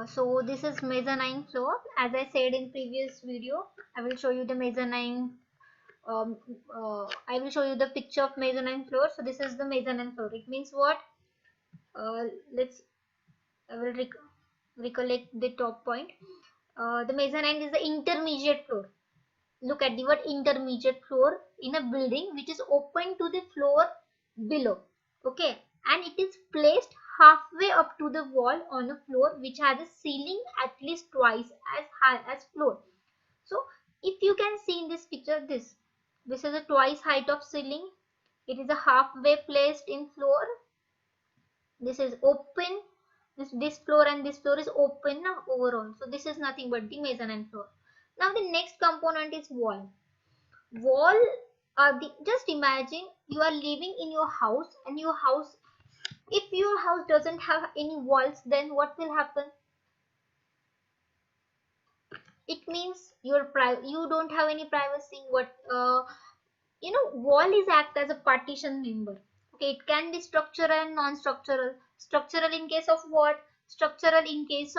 So this is mezzanine floor. As I said in previous video, I will show you the mezzanine. I will show you the picture of mezzanine floor. So this is the mezzanine floor. It means what? Let's I will recollect the top point. The mezzanine is the intermediate floor. Look at the word intermediate floor in a building which is open to the floor below. Okay, and it is placed halfway up to the wall on a floor which has a ceiling at least twice as high as floor. So if you can see in this picture, this is a twice height of ceiling. It is a halfway placed in floor. This is open. This floor and this floor is open now overall. So this is nothing but the mezzanine floor. Now the next component is wall. Wall just imagine you are living in your house, and if your house doesn't have any walls, then what will happen? It means you don't have any privacy. Wall is act as a partition member. Okay, it can be structural and non-structural. Structural in case of what? Structural in case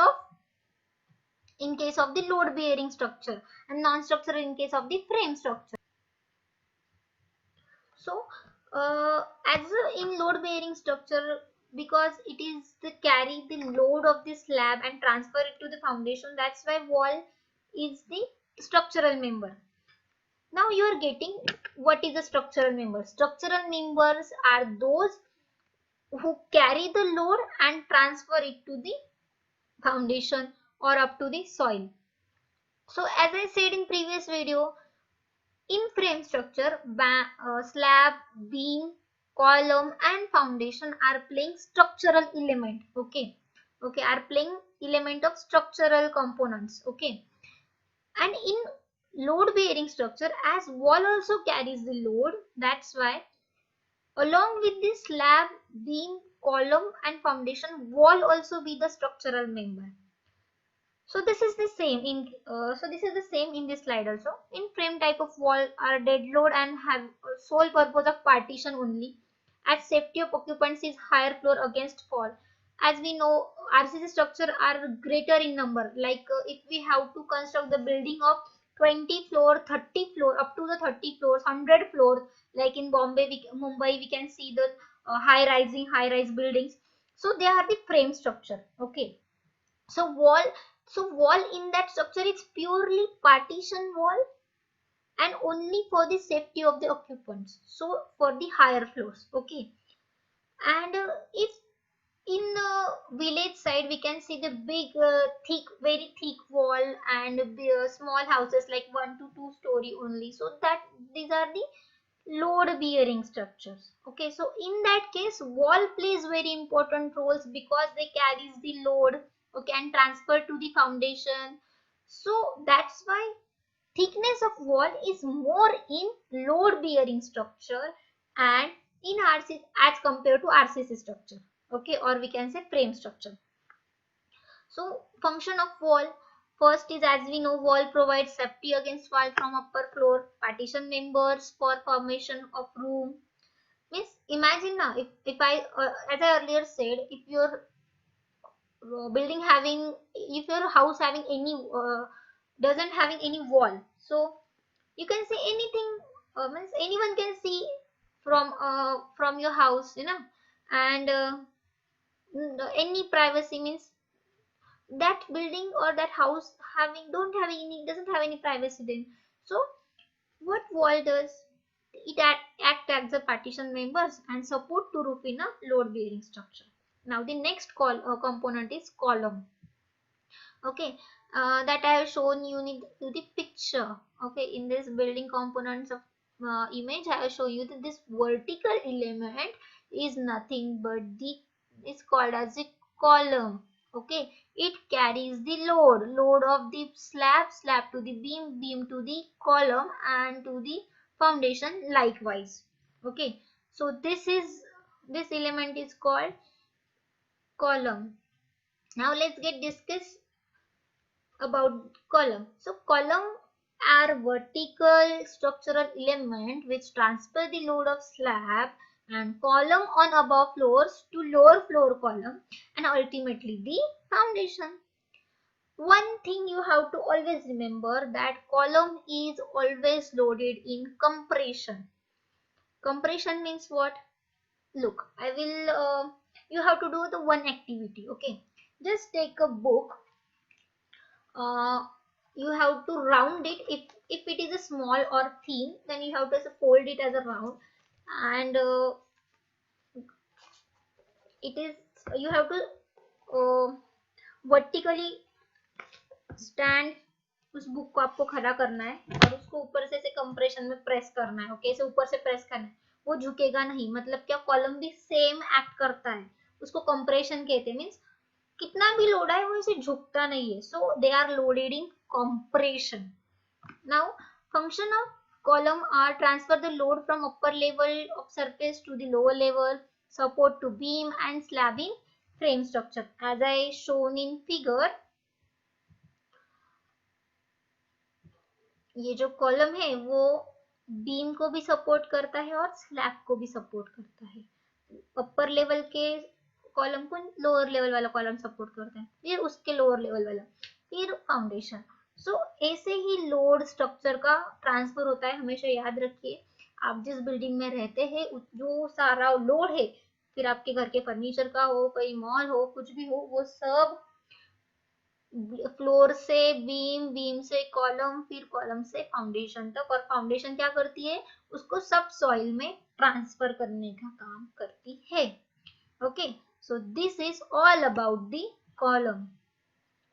of the load bearing structure, and non-structural in case of the frame structure. So as in load bearing structure, because it is the carry the load of the slab and transfer it to the foundation, that's why wall is the structural member. Now you are getting what is a structural member. Structural members are those who carry the load and transfer it to the foundation or up to the soil. So as I said in previous video, in frame structure, slab, beam, column and foundation are playing structural element. Okay, are playing element of structural components. Okay, and in load bearing structure, as wall also carries the load, that's why along with the slab, beam, column and foundation, wall also be the structural member. So this is the same in this slide also. In frame type of wall are dead load and have sole purpose of partition only, as safety of occupants is higher floor against fall. As we know, RCC structure are greater in number. Like if we have to construct the building of 20 floor, 30 floor, up to the 30 floors, 100 floors, like in Mumbai, we can see the high rise buildings. So they are the frame structure. Okay. So wall in that structure is purely partition wall and only for the safety of the occupants. So for the higher floors. Okay. And if in the village side we can see the big very thick wall and small houses like 1 to 2 story only. So that these are the load bearing structures. Okay, so in that case wall plays very important roles because they carries the load, okay, and transfer to the foundation. So that's why thickness of wall is more in load bearing structure and in RC as compared to RCC structure. Okay, or we can say frame structure. So function of wall, first is, as we know, wall provides safety against fall from upper floor, partition members for formation of room. Means imagine now, if I as I earlier said, if your building having, if your house having any doesn't having any wall, so you can see anything, means anyone can see from your house, and any privacy, means that building or that house doesn't have any privacy then. So what wall does, it act as a partition members and support to roof in a load bearing structure. Now the next component is column. Okay, that I have shown you in the picture. Okay, in this building components of image, I have shown you that this vertical element is nothing but is called as a column. Okay, it carries the load of the slab to the beam to the column and to the foundation likewise. Okay, so this element is called column. Now let's get discuss about column. So column are vertical structural element which transfer the load of slab and column on above floors to lower floor column and ultimately the foundation. One thing you have to always remember, that column is always loaded in compression. Compression means what? Look, I will you have to do the one activity. Okay, just take a book. You have to round it. If it is a small or thin, then you have to fold it as a round, and it is you have to vertically stand उस book को आपको खड़ा करना है और उसको ऊपर से कंप्रेशन में प्रेस करना है. ओके, इसे ऊपर से प्रेस करना है, वो झुकेगा नहीं. मतलब क्या, कॉलम भी सेम एक्ट करता है, उसको कंप्रेशन कहते हैं. मींस कितना भी लोड है वो इसे झुकता नहीं है. So they are loaded in compression. Now function of column are transfer the load from upper level of surface to the lower level, support to beam and slab in frame structure. As I shown in figure, ये जो column है वो beam को भी support करता है और slab को भी सपोर्ट करता है. अपर लेवल के कॉलम को लोअर लेवल वाला कॉलम सपोर्ट करता है, फिर उसके लोअर लेवल वाला, फिर फाउंडेशन. सो ऐसे ही लोड स्ट्रक्चर का ट्रांसफर होता है. हमेशा याद रखिए, आप जिस बिल्डिंग में रहते हैं जो सारा लोड है, फिर आपके घर के फर्नीचर का हो, कोई मॉल हो, कुछ भी हो, वो सब फ्लोर से बीम, बीम से कॉलम, फिर कॉलम से फाउंडेशन तक. और फाउंडेशन क्या करती है, उसको सब सॉइल में ट्रांसफर करने का काम करती है. Okay, so this is all about the column.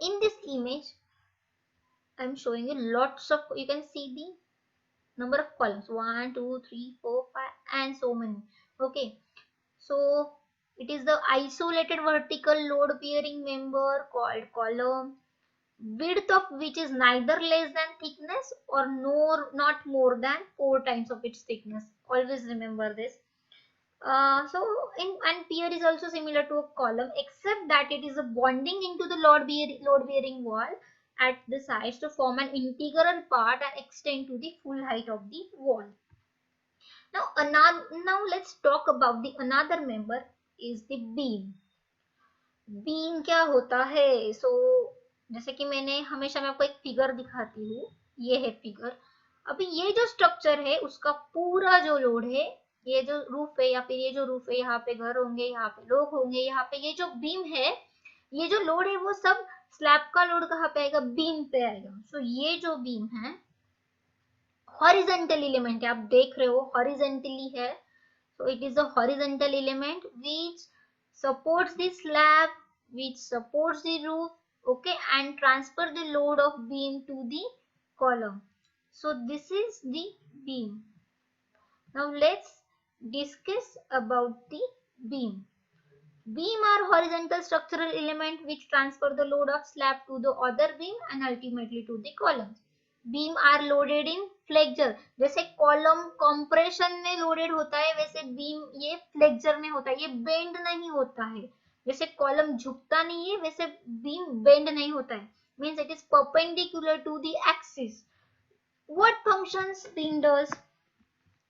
in this image I am showing you lots of, you can see the number of columns, 1 2 3 4 5 and so many. Okay, so it is the isolated vertical load bearing member called column, width of which is neither less than thickness or nor not more than 4 times of its thickness. Always remember this. So and pier is also similar to a column, except that it is a bonding into the load bearing wall at the sides to form an integral part and extend to the full height of the wall. Now let's talk about the another member is the beam. Beam क्या होता है? जैसे कि मैंने हमेशा मैं आपको एक फिगर दिखाती हूँ, ये है फिगर. अभी ये जो स्ट्रक्चर है उसका पूरा जो लोड है, ये जो रूफ है या फिर ये जो रूफ है, यहाँ पे घर होंगे, यहाँ पे लोग होंगे, यहाँ पे ये जो बीम है, ये जो लोड है वो सब स्लैब का लोड कहाँ पे आएगा? बीम पे आएगा. सो ये जो बीम है हॉरिजेंटल एलिमेंट है, आप देख रहे हो हॉरिजेंटली है. So it is a horizontal element which supports the slab, which supports the roof, okay, and transfer the load of beam to the column. So this is the beam. Now let's discuss about the beam. Beam are horizontal structural element which transfer the load of slab to the other beam and ultimately to the columns. Beam are loaded in flexure. जैसे column compression में loaded होता है, वैसे beam ये flexure में होता है, ये बेंड नहीं होता है. जैसे कॉलम झुकता नहीं है, वैसे बीम बेंड नहीं होता है. Means it is perpendicular to the axis. What functions beam does?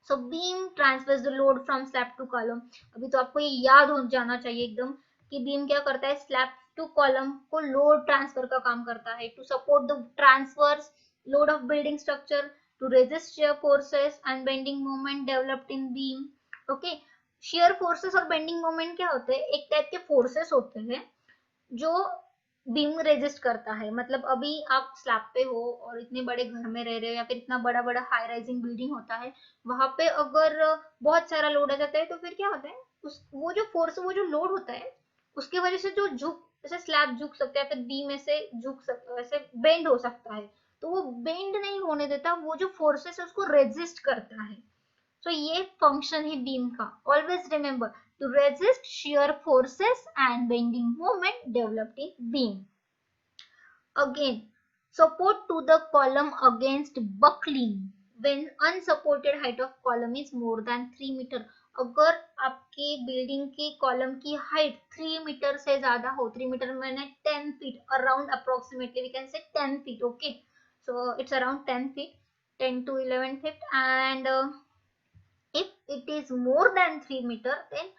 So beam transfers the load from slab to column. अभी तो आपको ये याद हो जाना चाहिए एकदम कि बीम क्या करता है, स्लैब टू कॉलम को लोड ट्रांसफर का काम करता है. To support the transfers load of building structure, to resist shear forces and bending moment developed in beam. Okay, shear forces और bending moment क्या होते हैं? एक टाइप के forces होते हैं जो बीम रेजिस्ट करता है. मतलब अभी आप स्लैब पे हो और इतने बड़े घर में रह रहे हो या फिर इतना बड़ा बड़ा हाई राइजिंग बिल्डिंग होता है, वहां पे अगर बहुत सारा लोड आ जाता है तो फिर क्या होता है, वो जो फोर्स, वो जो लोड होता है, उसकी वजह से जो झुक, जैसे स्लैब झुक सकता है, फिर बीम ऐसे झुक सकता, ऐसे बेंड हो सकता है. तो वो बेंड नहीं होने देता, वो जो फोर्सेस है उसको रेजिस्ट करता है. सो ये फंक्शन है बीम का. Always remember to resist shear forces and bending moment developed in beam. Again, support to the column against buckling when unsupported height of column is more than 3 meter. अगर आपके building की column की height 3 metre से ज्यादा हो, 3 metre मैंने 10 feet, around approximately we can say 10 feet. Okay, so it's around 10 feet, 10 to 11 feet, and if it is more than 3 meter then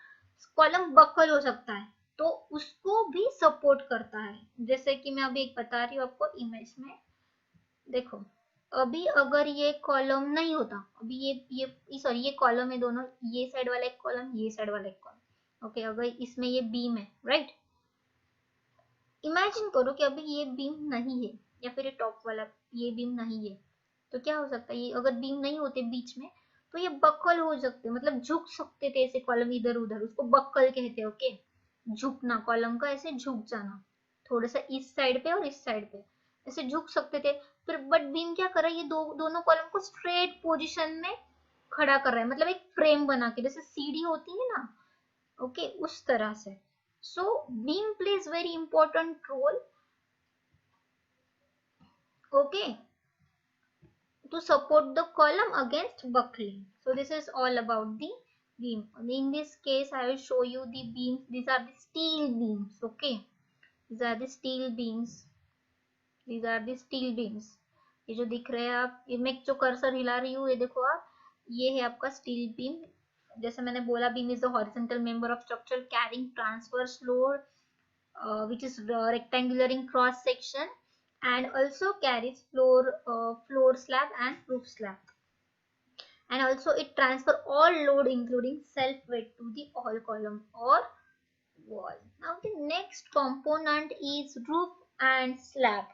column buckle हो सकता है. तो उसको भी सपोर्ट करता है। जैसे कि मैं अभी एक बता रही हूँ आपको इमेज में, देखो अभी अगर ये कॉलम नहीं होता, अभी ये सॉरी ये कॉलम है दोनों, ये साइड वाला एक कॉलम, ये साइड वाला एक कॉलम, ओके। अगर इसमें ये बीम है, राइट, इमेजिन करो कि अभी ये बीम नहीं है, या फिर ये टॉप वाला ये बीम नहीं है, तो क्या हो सकता है, ये अगर बीम नहीं होते बीच में तो ये बक्कल हो सकते, मतलब झुक सकते थे ऐसे कॉलम इधर उधर, उसको बक्कल कहते हैं, ओके। झुकना, कॉलम का ऐसे झुक जाना, थोड़ा सा इस साइड पे और इस साइड पे ऐसे झुक सकते थे। फिर बट बीम क्या कर रहा है, ये दोनों कॉलम को स्ट्रेट पोजीशन में खड़ा कर रहा है, मतलब एक फ्रेम बना के, जैसे सीढ़ी होती है ना, ओके, उस तरह से। So beam plays very important role, okay, to support the column against buckling. So this is all about the beam. In this case I will show you the beams. These are the steel beams, okay. These are the steel beams. These are the steel beams. ये जो दिख रहे हैं आप, ये मैं जो cursor हिला रही हूँ, ये देखो आप, ये है आपका स्टील बीम। जैसे मैंने बोला, beam is the horizontal member of structure carrying transverse load which is rectangular in cross section, and also carries floor slab and roof slab, and also it transfer all load including self weight to the all column or wall. Now the next component is roof and slab.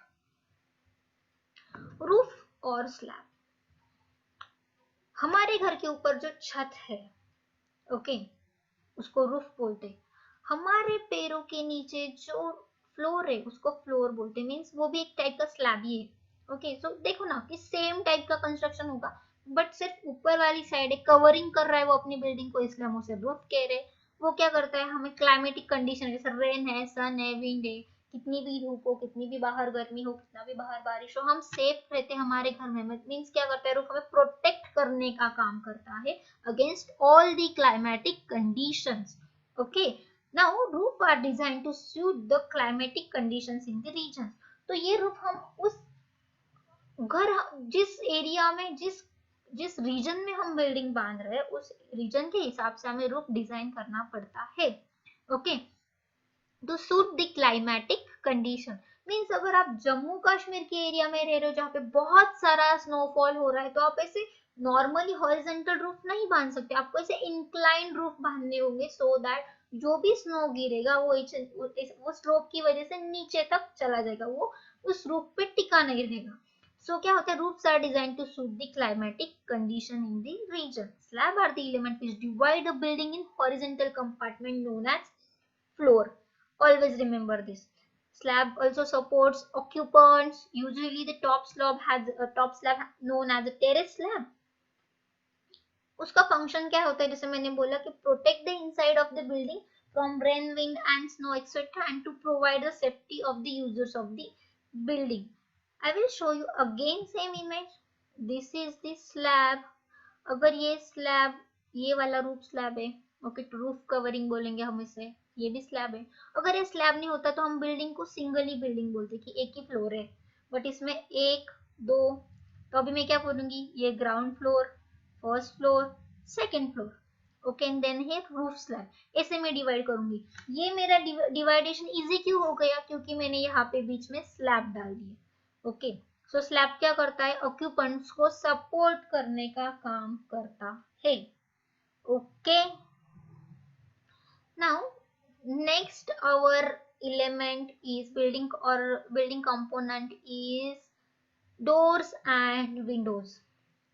Roof और slab, हमारे घर के ऊपर जो छत है, okay, उसको roof बोलते हैं। हमारे पैरों के नीचे जो फ्लोर है उसको फ्लोर बोलते हैं, मीन्स वो भी एक टाइप का स्लैब ही है, ओके। सो देखो ना कि सेम टाइप का कंस्ट्रक्शन होगा, बट सिर्फ ऊपर वाली साइड है, कवरिंग कर रहा है वो अपनी बिल्डिंग को, इसलिए हम उसे रूफ कह रहे हैं। वो क्या करता है, हमें क्लाइमेटिक कंडीशन, जैसे रेन है, सन है, विंड है, कितनी भी धूप हो, कितनी भी बाहर गर्मी हो, कितना भी बाहर बारिश हो, हम सेफ रहते हैं हमारे घर में। मीन्स क्या करता है, रूफ हमें प्रोटेक्ट करने का काम करता है against all the climatic conditions, okay. Now roof are designed to suit the climatic conditions in the region. तो ये रूफ हम उस घर, जिस एरिया में, जिस रीजन में हम बिल्डिंग बांध रहे हैं, उस रीजन के हिसाब से हमें रूफ डिजाइन करना पड़ता है, okay, to suit the climatic condition. Means अगर आप जम्मू कश्मीर के एरिया में रह रहे हो जहाँ पे बहुत सारा स्नोफॉल हो रहा है, तो आप ऐसे नॉर्मली हॉरिजॉन्टल रूफ नहीं बांध सकते, आपको ऐसे इंक्लाइन रूफ बांधने होंगे, सो दैट जो भी स्नो गिरेगा वो स्लोप की वजह से नीचे तक चला जाएगा, वो उस रूफ पे टिका नहीं रहेगा। सो क्या होता है, roofs are designed to suit the climatic condition in the region. Slab are the element which divide a building in horizontal compartment known as floor. Always remember this. Slab also supports occupants. Usually the top slab has a top slab known as a terrace slab. उसका function क्या होता है, जैसे मैंने बोला कि protect the inside of the building from rain, wind and snow etcetera, and to provide the safety of the users of the building. I will show you again same image. This is the slab. अगर ये slab, ये वाला roof slab है, okay, तो roof covering बोलेंगे हम इसे, ये भी स्लैब है। अगर ये स्लैब नहीं होता तो हम बिल्डिंग को सिंगल ही बिल्डिंग बोलते कि एक ही फ्लोर है, बट इसमें एक दो, तो अभी मैं क्या बोलूंगी, ये ground floor, first floor, second floor, okay, and then है रूफ स्लैब, ऐसे मैं डिवाइड करूंगी। ये मेरा डिवाइडेशन इजी क्यों हो गया, क्योंकि मैंने यहाँ पे बीच में स्लैब डाल दिया, ओके। सो स्लैब क्या करता है, ऑक्यूपेंट्स को सपोर्ट करने का काम करता है, okay. Now next our element is building or building component is doors and windows.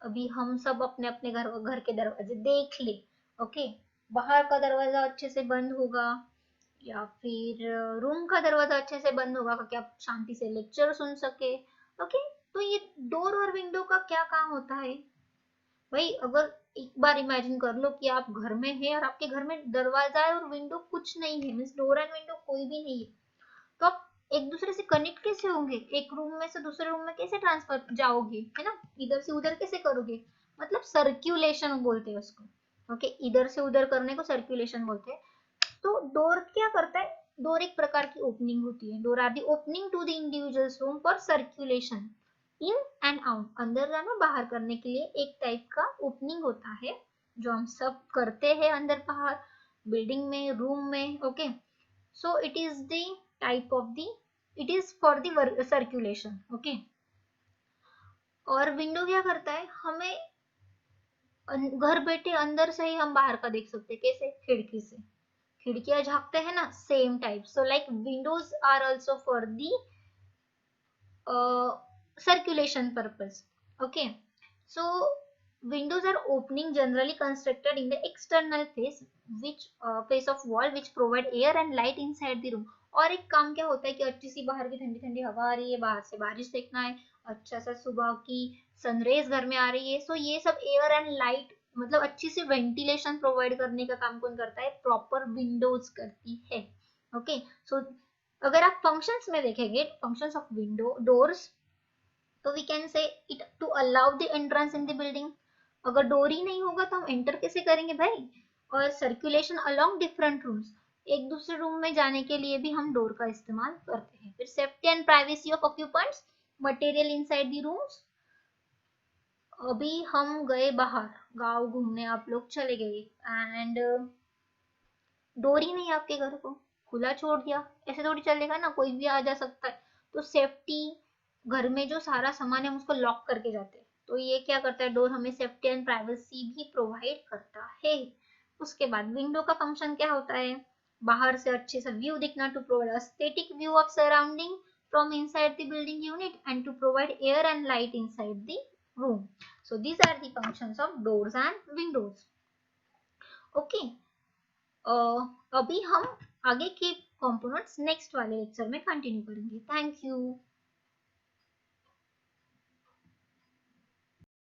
अभी हम सब अपने अपने घर के दरवाजे देख ले, ओके। बाहर का दरवाजा अच्छे से बंद होगा, या फिर रूम का दरवाजा अच्छे से बंद होगा ताकि आप शांति से लेक्चर सुन सके, ओके। तो ये डोर और विंडो का क्या काम होता है भाई, अगर एक बार इमेजिन कर लो कि आप घर में हैं और आपके घर में दरवाजा है और विंडो कुछ नहीं है, मीन्स डोर एंड विंडो कोई भी नहीं है, तो आप एक दूसरे से कनेक्ट कैसे होंगे, एक रूम में से दूसरे रूम में कैसे ट्रांसफर जाओगे, है ना, इधर से उधर कैसे करोगे, मतलब सर्क्यूलेशन बोलते हैं उसको, ओके, इधर से उधर करने को सर्क्यूलेशन बोलते हैं। तो डोर क्या करता है, डोर एक प्रकार की ओपनिंग होती है, door are the opening to the individuals room for circulation, in and out, अंदर जाना बाहर करने के लिए एक टाइप का ओपनिंग होता है, जो हम सब करते हैं अंदर बाहर बिल्डिंग में, रूम में, okay. So it is the type of the, it is for the circulation. Okay. और विंडो क्या करता है, हमें घर बैठे अंदर से ही हम बाहर का देख सकते हैं, कैसे, खिड़की से, खिड़कियां झांकते हैं ना, same type. So like windows are also for the circulation purpose. Okay. So windows are opening generally constructed in the external face, which face of wall, which provide air and light inside the room. और एक काम क्या होता है कि अच्छी सी बाहर की ठंडी ठंडी हवा आ रही है, बाहर से बारिश देखना है, अच्छा सा सुबह की सनरेज घर में आ रही है, सो ये सब एयर एंड लाइट, मतलब अच्छी सी वेंटिलेशन प्रोवाइड करने का काम कौन करता है, प्रॉपर विंडोज करती है. ओके. सो अगर आप फंक्शंस में देखेंगे, फंक्शंस ऑफ विंडो डोर्स, तो we can say it to allow the entrance in the building. अगर डोर ही नहीं होगा तो हम एंटर कैसे करेंगे भाई. और सर्कुलेशन अलोंग डिफरेंट रूम्स, एक दूसरे रूम में जाने के लिए भी हम डोर का इस्तेमाल करते हैं. फिर safety and privacy of occupants, material inside the rooms. अभी हम गए बाहर गांव घूमने, आप लोग चले गए एंड डोर ही नहीं, आपके घर को खुला छोड़ दिया, ऐसे थोड़ी चलेगा ना, कोई भी आ जा सकता है. तो सेफ्टी, घर में जो सारा सामान है हम उसको लॉक करके जाते हैं, तो ये क्या करता है, डोर हमें सेफ्टी एंड प्राइवेसी भी प्रोवाइड करता है. उसके बाद विंडो का फंक्शन क्या होता है, बाहर से अच्छे से व्यू दिखना, to provide aesthetic view of surrounding from inside the building unit and to provide air and light inside the room. So these are the functions of doors and windows. Okay. अभी हम आगे के components next वाले lecture में continue करेंगे. Thank you.